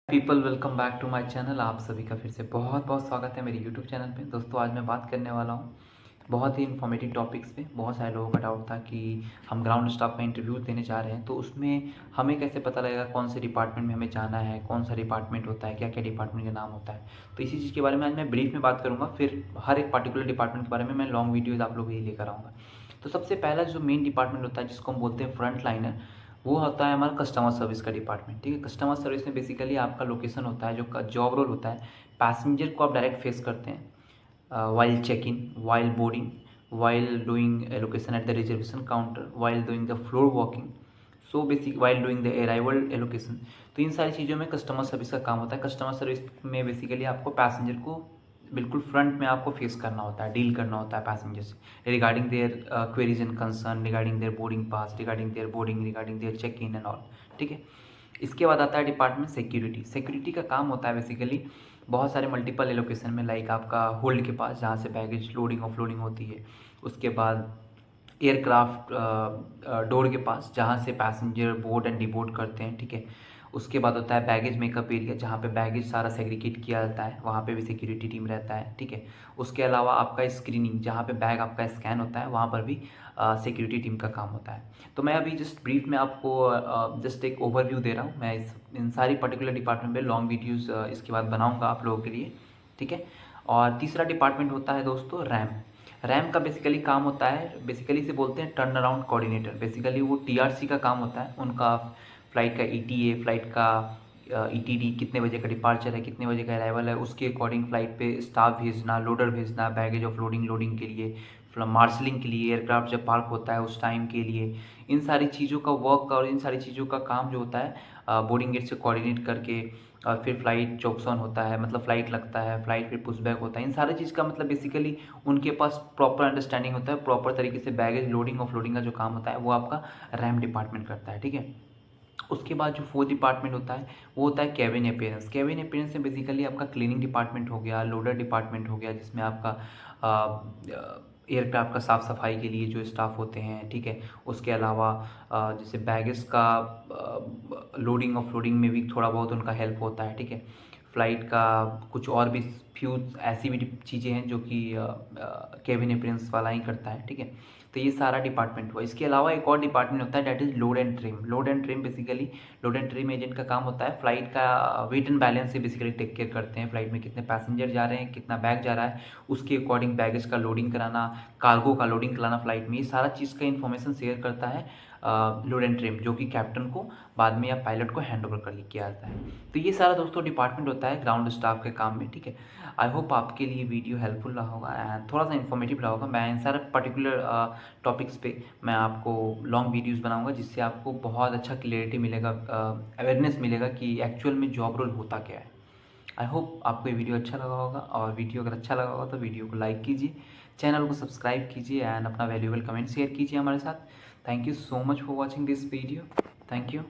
People welcome back to my channel. आप सभी का फिर से बहुत बहुत स्वागत है मेरे यूट्यूब चैनल पे। दोस्तों आज मैं बात करने वाला हूँ बहुत ही इन्फॉर्मेटिव टॉपिक्स पे। बहुत सारे लोगों का डाउट था कि हम ग्राउंड स्टाफ का इंटरव्यू देने जा रहे हैं तो उसमें हमें कैसे पता लगेगा कौन से डिपार्टमेंट में हमें जाना है, कौन सा डिपार्टमेंट होता है, क्या क्या डिपार्टमेंट का नाम होता है। तो इसी चीज़ के बारे में आज मैं ब्रीफ में बात करूँगा, फिर हर एक पर्टिकुलर डिपार्टमेंट के बारे में मैं लॉन्ग वीडियोज़ आप लोगों के लिए लेकर आऊँगा। तो सबसे पहला जो मेन डिपार्टमेंट होता है जिसको हम बोलते हैं फ्रंट लाइनर, वो होता है हमारा कस्टमर सर्विस का डिपार्टमेंट। ठीक है, कस्टमर सर्विस में बेसिकली आपका लोकेशन होता है, जो जॉब रोल होता है, पैसेंजर को आप डायरेक्ट फेस करते हैं while check in, while boarding, while doing allocation at the reservation counter, while doing the floor walking, so basic while doing the arrival allocation. तो इन सारी चीज़ों में कस्टमर सर्विस का काम होता है। कस्टमर सर्विस में बेसिकली आपको पैसेंजर को बिल्कुल फ्रंट में आपको फेस करना होता है, डील करना होता है पैसेंजर से regarding their queries and concern, regarding their boarding pass, regarding their boarding, regarding their check in and all. ठीक है, इसके बाद आता है डिपार्टमेंट सिक्योरिटी। सिक्योरिटी का काम होता है बेसिकली बहुत सारे मल्टीपल एलोकेशन में, लाइक आपका होल्ड के पास जहाँ से बैगेज लोडिंग ऑफलोडिंग होती है, उसके बाद एयरक्राफ्ट डोर के पास जहाँ से पैसेंजर बोर्ड एंड डिबोर्ड करते हैं। ठीक है, उसके बाद होता है बैगेज मेकअप एरिया जहाँ पे बैगेज सारा सेग्रीगेट किया जाता है, वहाँ पे भी सिक्योरिटी टीम रहता है। ठीक है, उसके अलावा आपका स्क्रीनिंग जहाँ पे बैग आपका स्कैन होता है, वहाँ पर भी सिक्योरिटी टीम का काम होता है। तो मैं अभी जस्ट ब्रीफ में आपको जस्ट एक ओवरव्यू दे रहा हूँ। मैं इन सारी पर्टिकुलर डिपार्टमेंट में लॉन्ग वीडियोज़ इसके बाद बनाऊँगा आप लोगों के लिए। ठीक है, और तीसरा डिपार्टमेंट होता है दोस्तों रैम। रैम का बेसिकली काम होता है, बेसिकली इसे बोलते हैं टर्न अराउंड कोऑर्डिनेटर। बेसिकली वो टीआरसी का काम होता है उनका, फ्लाइट का ईटीए, फ्लाइट का ईटीडी, कितने बजे का डिपार्चर है, कितने बजे का अराइवल है, उसके अकॉर्डिंग फ्लाइट पे स्टाफ भेजना, लोडर भेजना, बैगेज ऑफ लोडिंग के लिए, मार्शलिंग के लिए, एयरक्राफ्ट जब पार्क होता है उस टाइम के लिए, इन सारी चीज़ों का वर्क और इन सारी चीज़ों का काम जो होता है बोर्डिंग गेट से कोऑर्डिनेट करके, और फिर फ्लाइट चौकस ऑन होता है, मतलब फ्लाइट लगता है, फ्लाइट फिर पुशबैक होता है। इन सारी चीज़ का मतलब बेसिकली उनके पास प्रॉपर अंडरस्टैंडिंग होता है, प्रॉपर तरीके से बैगेज लोडिंग ऑफलोडिंग का जो काम होता है वो आपका रैम डिपार्टमेंट करता है। ठीक है, उसके बाद जो फोर्थ डिपार्टमेंट होता है वो होता है केबिन अपीयरेंस। केबिन अपीयरेंस में बेसिकली आपका क्लीनिंग डिपार्टमेंट हो गया, लोडर डिपार्टमेंट हो गया, जिसमें आपका एयरक्राफ्ट का साफ़ सफाई के लिए जो स्टाफ होते हैं। ठीक है, उसके अलावा जैसे बैगेज का लोडिंग ऑफलोडिंग में भी थोड़ा बहुत उनका हेल्प होता है। ठीक है, फ़्लाइट का कुछ और भी फ्यू ऐसी भी चीज़ें हैं जो कि केबिन अपीयरेंस वाला ही करता है। ठीक है, तो ये सारा डिपार्टमेंट हुआ। इसके अलावा एक और डिपार्टमेंट होता है that is load and trim. Load and trim basically load and trim agent का काम होता है फ्लाइट का वेट एंड बैलेंस से बेसिकली टेक केयर करते हैं। फ्लाइट में कितने पैसेंजर जा रहे हैं, कितना बैग जा रहा है, उसके अकॉर्डिंग बैगेज का लोडिंग कराना, कार्गो का लोडिंग कराना फ्लाइट में, ये सारा चीज़ का इन्फॉर्मेशन शेयर करता है लोड एंड ट्रिम, जो कि कैप्टन को बाद में या पायलट को हैंड ओवर कर किया जाता है। तो ये सारा दोस्तों डिपार्टमेंट होता है ग्राउंड स्टाफ के काम में। ठीक है, आई होप आपके लिए वीडियो हेल्पफुल रहा होगा एंड थोड़ा सा इन्फॉर्मेटिव रहा होगा। मैं इन सारे पर्टिकुलर टॉपिक्स पे मैं आपको लॉन्ग वीडियोस बनाऊंगा, जिससे आपको बहुत अच्छा क्लियरिटी मिलेगा, अवेयरनेस मिलेगा कि एक्चुअल में जॉब रोल होता क्या है। आई होप आपको ये वीडियो अच्छा लगा होगा, और वीडियो अगर अच्छा लगा होगा तो वीडियो को लाइक कीजिए, चैनल को सब्सक्राइब कीजिए एंड अपना वैल्यूएबल कमेंट शेयर कीजिए हमारे साथ। Thank you so much for watching this video. Thank you.